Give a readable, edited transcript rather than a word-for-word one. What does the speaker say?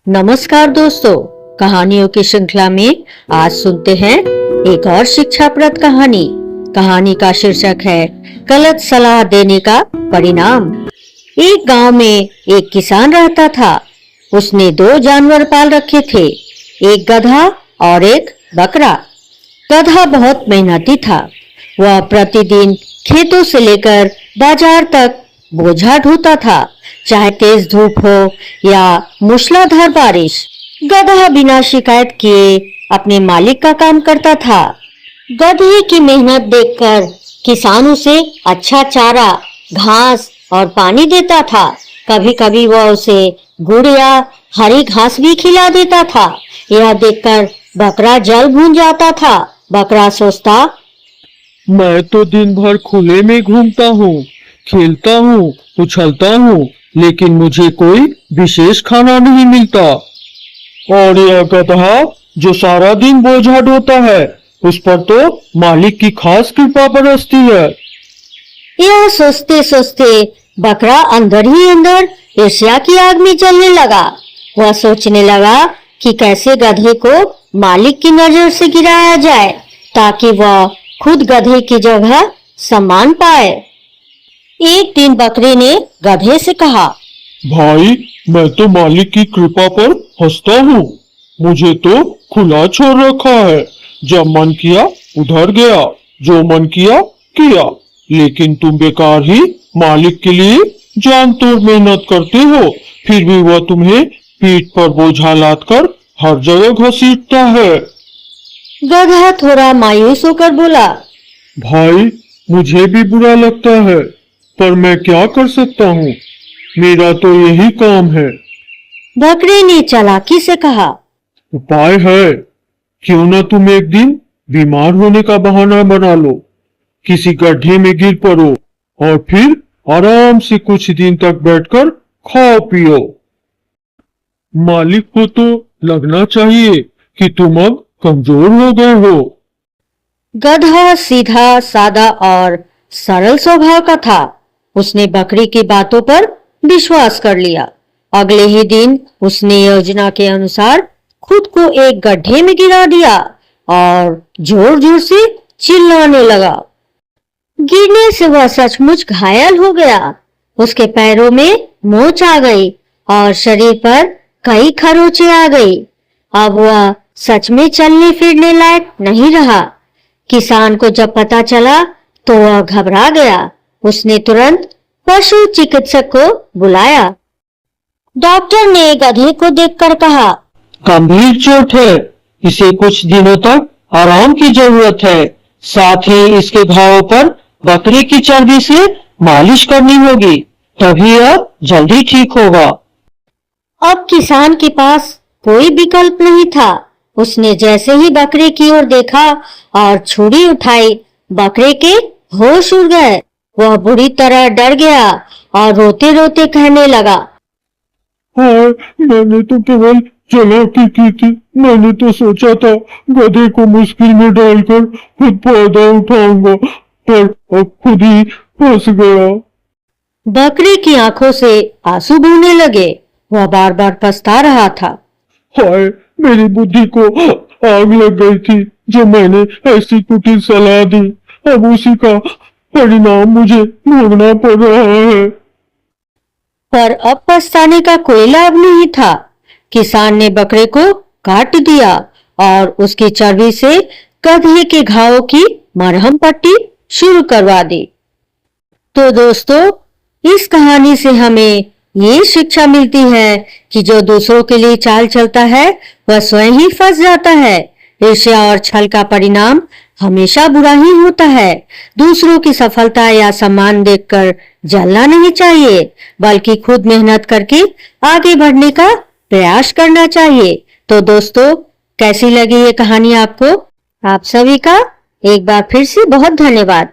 नमस्कार दोस्तों, कहानियों की श्रृंखला में आज सुनते हैं एक और शिक्षाप्रद कहानी। कहानी का शीर्षक है गलत सलाह देने का परिणाम। एक गांव में एक किसान रहता था। उसने 2 जानवर पाल रखे थे, एक गधा और एक बकरा। गधा बहुत मेहनती था। वह प्रतिदिन खेतों से लेकर बाजार तक बोझा ढोता था, चाहे तेज धूप हो या मूसलाधार बारिश। गधा बिना शिकायत किए अपने मालिक का काम करता था। गधे की मेहनत देखकर किसान उसे अच्छा चारा, घास और पानी देता था। कभी कभी वह उसे गुड़ या हरी घास भी खिला देता था। यह देखकर बकरा जल भून जाता था। बकरा सोचता, मैं तो दिन भर खुले में घूमता हूँ, खेलता हूँ, उछलता हूँ, लेकिन मुझे कोई विशेष खाना नहीं मिलता। और यह गधा जो सारा दिन बोझा ढोता है, उस पर तो मालिक की खास कृपा बरसती है। यह सोचते सोचते बकरा अंदर ही अंदर ईर्ष्या की आग में जलने लगा। वह सोचने लगा कि कैसे गधे को मालिक की नजर से गिराया जाए, ताकि वह खुद गधे की जगह सम्मान पाए। एक दिन बकरे ने गधे से कहा, भाई, मैं तो मालिक की कृपा पर हंसता हूँ। मुझे तो खुला छोड़ रखा है। जब मन किया उधर गया, जो मन किया किया। लेकिन तुम बेकार ही मालिक के लिए जान तोड़ मेहनत करते हो, फिर भी वह तुम्हें पीठ पर बोझा लादकर हर जगह घसीटता है। गधा थोड़ा मायूस होकर बोला, भाई, मुझे भी बुरा लगता है, पर मैं क्या कर सकता हूँ। मेरा तो यही काम है। बकरे ने चालाकी से कहा, उपाय है। क्यों न तुम एक दिन बीमार होने का बहाना बना लो, किसी गड्ढे में गिर पड़ो और फिर आराम से कुछ दिन तक बैठकर खाओ पियो। मालिक को तो लगना चाहिए कि तुम अब कमजोर हो गए हो। गधा सीधा सादा और सरल स्वभाव का था। उसने बकरी की बातों पर विश्वास कर लिया। अगले ही दिन उसने योजना के अनुसार खुद को एक गड्ढे में गिरा दिया और जोर जोर से चिल्लाने लगा। गिरने से वह सचमुच घायल हो गया। उसके पैरों में मोच आ गई और शरीर पर कई खरोंचे आ गई। अब वह सच में चलने फिरने लायक नहीं रहा। किसान को जब पता चला तो वह घबरा गया। उसने तुरंत पशु चिकित्सक को बुलाया। डॉक्टर ने गधे को देखकर कहा, गंभीर चोट है, इसे कुछ दिनों तक आराम की जरूरत है। साथ ही इसके घावों पर बकरी की चर्बी से मालिश करनी होगी, तभी यह जल्दी ठीक होगा। अब किसान के पास कोई विकल्प नहीं था। उसने जैसे ही बकरे की ओर देखा और छुरी उठाई, बकरे के होश उड़ गए। वह बुरी तरह डर गया और रोते रोते कहने लगा, हाँ, मैंने तो केवल चालाकी की थी। मैंने तो सोचा था गधे को मुश्किल में डालकर खुद फायदा उठाऊंगा, पर अब खुद ही फंस गया। बकरे की आंखों से आंसू बहने लगे। वह बार बार पछता रहा था। हाय, मेरी बुद्धि को आग लग गई थी जो मैंने ऐसी कुटिल सलाह दी। अब उसी का परिणाम मुझे भोगना पड़ रहा है। पर अब पछताने का कोई लाभ नहीं था। किसान ने बकरे को काट दिया और उसकी चर्बी से गधे के घावों की मरहम पट्टी शुरू करवा दी। तो दोस्तों, इस कहानी से हमें ये शिक्षा मिलती है कि जो दूसरों के लिए चाल चलता है, वह स्वयं ही फंस जाता है। ईर्ष्या और छल का परिणाम हमेशा बुरा ही होता है। दूसरों की सफलता या सम्मान देखकर जलना नहीं चाहिए, बल्कि खुद मेहनत करके आगे बढ़ने का प्रयास करना चाहिए। तो दोस्तों, कैसी लगी ये कहानी आपको? आप सभी का एक बार फिर से बहुत धन्यवाद।